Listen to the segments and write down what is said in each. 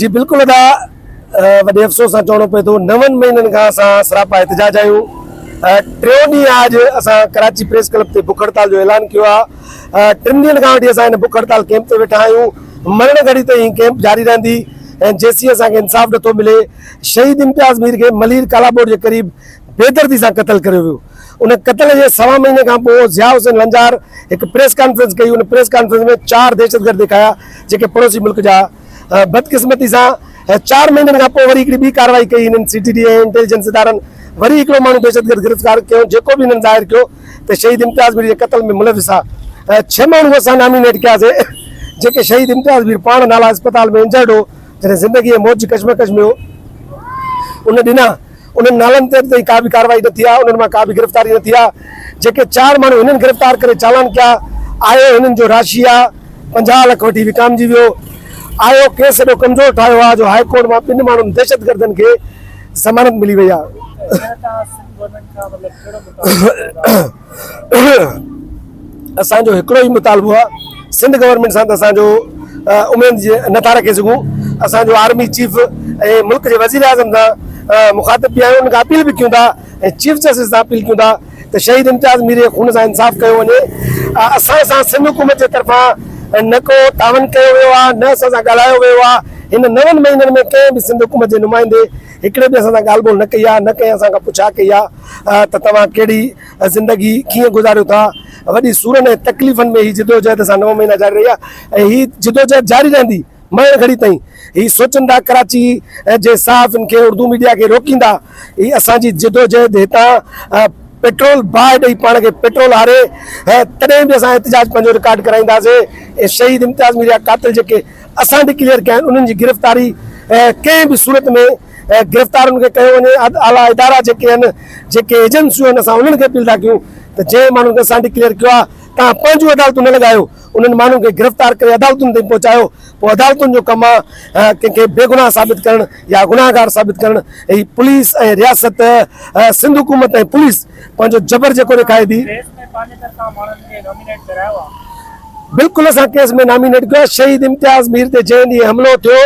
जी बिल्कुल अदा वॾे अफ़सोस सां चवणो पए थो 9 महीननि खां असां सरापा एहतजाज आहियूं। टियों ॾींहुं आज असां कराची प्रेस क्लब ते बुख हड़ताल जो ऐलान किया आहे। 3 ॾींहंनि खां वठी असां हिन बुख हड़ताल कैंप ते वेठा आहियूं। मरण घड़ी ताईं कैंप जारी रहंदी ऐं जेसीं असांखे इंसाफ़ नथो मिले। शहीद इम्तियाज़ मीर खे मलीर कालाबोर जे क़रीब बेदर्दी सां क़त्ल कयो वियो। उन क़त्ल जे 1.25 महीने खां पोइ ज़िया हुसैन लंजार एक प्रेस कॉन्फ्रेंस कई। उन प्रेस कॉन्फ्रेंस में 4 दहशतगर्द ॾेखारिया जेके पड़ोसी मुल्क जा। बदकिस्मती सां 4 महीननि खां पोइ वरी हिकिड़ी ॿी कार्रवाई कई हिननि CTD ऐं इंटेलिजेंस इदारनि। वरी हिकिड़ो माण्हू दहशतगर्द गिरफ़्तार कयो जेको बि हिननि ज़ाहिर कयो त शहीद इम्तियाज़ मीर जे क़त्ल में मुलविस आहे। 6 माण्हू असां नॉमिनेट कयासीं जेके शहीद इम्तियाज़ मीर पाण नाला अस्पताल में इंजर्ड हो जॾहिं ज़िंदगी मौत जी कशमकश में हो। उन ॾिना उन्हनि नालनि ते ताईं का बि कार्रवाई न थी आहे। उन्हनि मां का बि गिरफ़्तारी न थी आहे। जेके 4 माण्हू हिननि गिरफ़्तार करे चालान कया आयो हिननि जो राशि आहे 50 लाख वठी विकामजी वियो। आयो केस एॾो कमज़ोर ठाहियो आहे जो हाई कोर्ट मां 2 माण्हुनि दहशतगर्दनि खे ज़मानत मिली वई आहे। असांजो हिकिड़ो ई मुतालबो आहे सिंध गवर्नमेंट सां त असांजो उमेद नथा रखे सघूं। असांजो आर्मी चीफ ऐं मुल्क जे वज़ीर आज़म सां मुखातिब बि आहियूं। उनखां अपील बि कयूं था ऐं चीफ जस्टिस सां अपील कयूं था त शहीद इम्तियाज़ मीर जे खून सां इंसाफ़ कयो वञे। असां सां सिंध हुकूमत जे तरफ़ां न को तावन कयो वियो आहे न असां सां ॻाल्हायो वियो आहे। हिन 9 महीननि में कंहिं बि सिंध हुकूमत जे नुमाइंदे हिकिड़े बि असां सां ॻाल्हि ॿोल न कई आहे। न कंहिं असां खां पुछा कई आहे त तव्हां कहिड़ी ज़िंदगी कीअं गुज़ारियो था। वॾी सूरनि ऐं तकलीफ़ुनि में हीअ जिदोजहद असां 9 महीना जारी रही आहे ऐं हीअ जिदोजहद जारी रहंदी मरण घड़ी ताईं। ही सोचनि था कराची जे सहाफ़ियुनि खे उर्दू मीडिया खे रोकींदा। ही असांजी जिदोजहद हितां पेट्रोल बाहि ॾेई पाण खे पेट्रोल हारे तॾहिं बि असां एहतजाज पंहिंजो रिकॉर्ड कराईंदासीं। शहीद इम्तियाज़ मीर जा कातिल जेके असां डिक्लेयर कया आहिनि उन्हनि जी गिरफ़्तारी कंहिं बि सूरत में गिरफ़्तार उनखे कयो वञे। आला इदारा जेके आहिनि जेके एजेंसियूं आहिनि असां उन्हनि खे अपील था कयूं त जंहिं माण्हुनि खे असां डिक्लेयर कयो आहे तव्हां पंहिंजूं अदालतूं न लॻायो। उन्हनि माण्हुनि खे गिरफ़्तार करे अदालतुनि ताईं पहुचायो। पोइ अदालतुनि जो कमु आहे कंहिंखे बेगुनाह साबित करणु या गुनाहगार साबित करणु। ऐं पुलिस ऐं रियासत सिंध हुकूमत ऐं पुलिस पंहिंजो जबर जेको ॾेखारे थी। बिल्कुलु असां केस में नॉमिनेट कयो। शहीद इम्तियाज़ मीर ते जंहिं ॾींहुं हमिलो थियो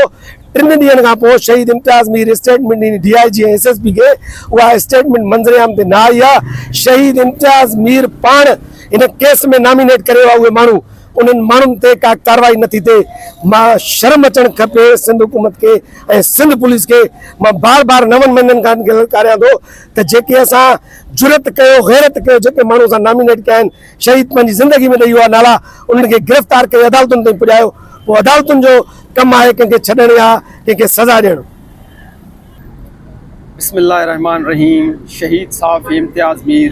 3 ॾींहंनि खां पोइ शहीद इम्तियाज़ मीर स्टेटमेंट ॾिनी DIG ऐं SSP खे। उहा स्टेटमेंट मंज़र आम ते न आई आहे। शहीद इम्तियाज़ मीर पाण हिन केस में नॉमिनेट करे उहे माण्हू उन्हनि माण्हुनि ते का कार्रवाई नथी थिए। मां शर्म अचणु खपे सिंध हुकूमत खे ऐं सिंध पुलिस खे। मां बार 9 महीननि खां ललकारियां थो त जेके असां जुरत कयो गैरत कयो जेके माण्हू असां नॉमिनेट कया आहिनि शहीद पंहिंजी ज़िंदगी में ॾेई वियो आहे नाला उन्हनि खे गिरफ़्तार करे अदालतुनि ताईं पुॼायो। पोइ अदालतुनि जो कमु आहे कंहिंखे छॾणु या कंहिंखे सज़ा ॾियणु। बिस्मिल्लाहिर्रहमानिर्रहीम। शहीद साहब इम्तियाज़ मीर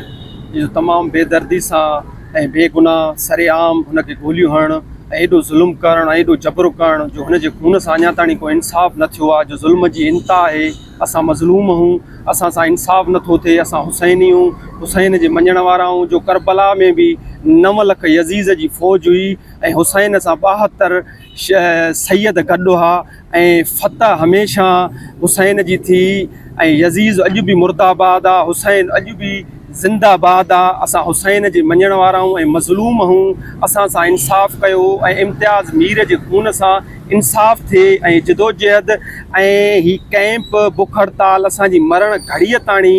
जो तमामु बेदर्दी सां ऐं बेगुनाह सरेआम हुनखे गोलियूं हणणु ऐं एॾो ज़ुल्म करणु ऐं एॾो जबरु करणु जो हुनजे खून सां अञा ताईं को इंसाफ़ न थियो आहे। जो ज़ुल्म जी इंतिहा आहे। असां मज़लूम हूं असां सां इंसाफ़ नथो थिए। असां हुसैनी हूं हुसैन जे मञण वारा हूं। जो करबला में बि 9 लख यज़ीज़ जी फ़ौज हुई ऐं हुसैन सां 72 सैयद गॾु हुआ ऐं फ़तह हमेशह हुसैन जी थी। ऐं यज़ीज़ अॼु बि मुर्दाबाद आहे। हुसैन अॼु बि ज़िंदाबाद आहे। असां हुसैन जे मञण वारा हूं ऐं मज़लूम हूं। असां सां इंसाफ़ कयो ऐं इम्तियाज़ मीर जे खून सां इंसाफ़ थिए ऐं जिदोजहद ऐं ही कैंप बुख हड़ताल असांजी मरण घड़ीअ ताणी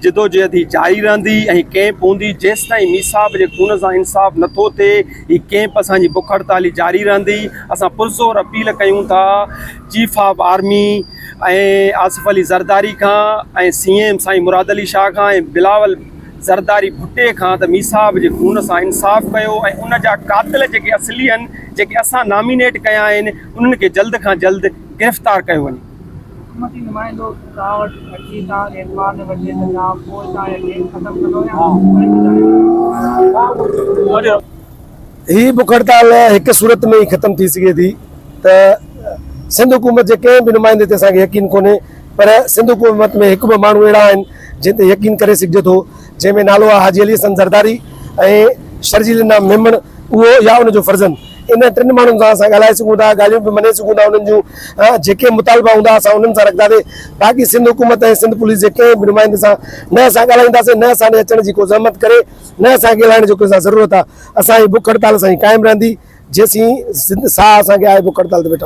जिदोजहद ही जारी रहंदी ऐं कैंप हूंदी जेसिताईं मीसाब जे खून सां इंसाफ़ नथो थिए। ही कैंप असांजी बुख हड़ताल ही जारी रहंदी। असां पुरज़ोर अपील कयूं था चीफ ऑफ आर्मी ऐं आसिफ अली ज़रदारी खां ऐं CM साईं मुराद अली शाह खां ऐं बिलावल ज़रदारी भुट्टे खां त मीसाब जे खून सां इंसाफ़ कयो ऐं उन जा कातिल जेके असली आहिनि जेके असां नॉमिनेट कया आहिनि उन्हनि खे जल्द खां जल्द गिरफ़्तार कयो वञे। ही बुख हड़ताल हिकु सूरत में ही ख़त्म थी सघे थी त सिंध हुकूमत जे कंहिं बि नुमाइंदे ते असांखे यकीन कोन्हे। पर सिंध हुकूमत में 1-2 माण्हू अहिड़ा आहिनि जिन ते यकीन करे सघिजे थो जंहिंमें नालो आहे हाजी अली हसन ज़रदारी ऐं शर्जील नाम मेमण उहो या उनजो फर्ज़न। इन 3 माण्हुनि सां असां ॻाल्हाए सघूं था ॻाल्हियूं बि मञे सघूं था। उन्हनि जूं जेके मुतालबा हूंदा असां उन्हनि सां रखंदासीं। बाक़ी सिंध हुकूमत ऐं सिंध पुलिस जे कंहिं बि नुमाइंदे सां न असां ॻाल्हाईंदासीं न असां ॾे अचण जी को ज़हमत करे न असांखे ॻाल्हाइण जो कोई ज़रूरत आहे। असांजी बुख हड़ताल असांजी क़ाइमु रहंदी जेसीं साह असांखे आहे बुख हड़ताल ते वेठा।